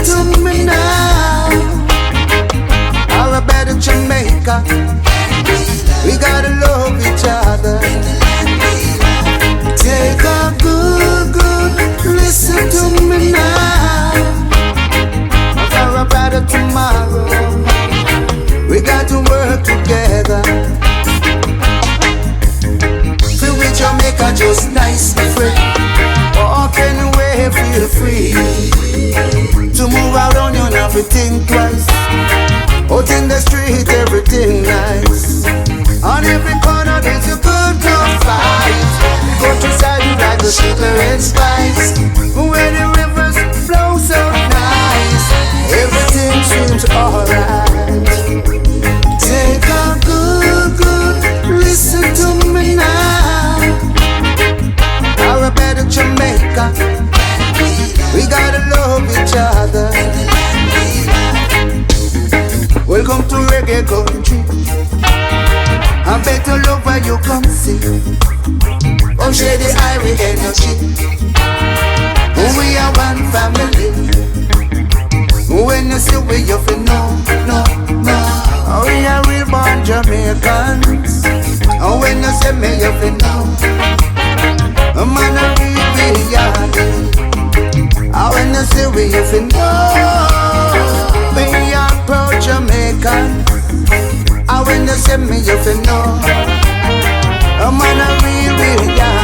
listen to me now. For a better Jamaica, we gotta love each other. Take a good listen to me now. For a better tomorrow, we got to work together. Feel with Jamaica just nice and free. Walking away, feel free. To move around, you never think twice. Out in the street, everything nice. On every corner, there's a good fight. We go to side like the sugar and spice. Where the rivers flow so nice, everything seems alright. Take a good listen to me now. For a better Jamaica, we gotta love each other. Welcome to Reggae country. I better love where you come see. Oh, share the highway energy. We are one family. When you see we, you feel no. Oh, we are real born Jamaicans. Oh, when you see me, you feel no. Man, I really are. Oh, when you see we, you feel no. We are proud Jamaican. Oh, when you see me, you feel no. Man, I really are.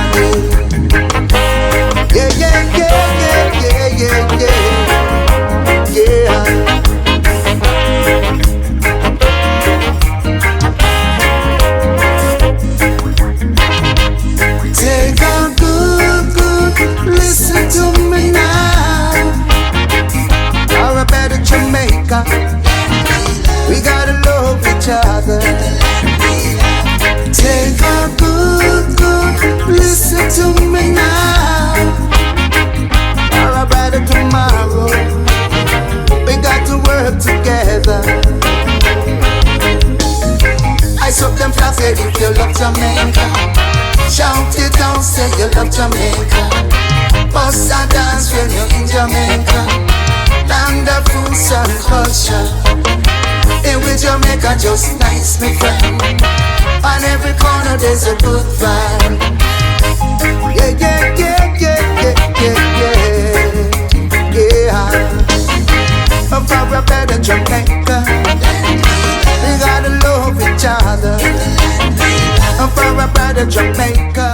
Yeah. Take a good listen to me now. For a better Jamaica, we gotta love each other. Take a good listen to me now. For a better tomorrow, we got to work together. I saw them flags, say if you love Jamaica, shout it out, say you love Jamaica. Bust a dance when you're in Jamaica. Land of roots and culture. In with Jamaica just nice, my friend. On every corner there's a good vibe. Yeah. For a better Jamaica, we gotta love each other. For a better Jamaica.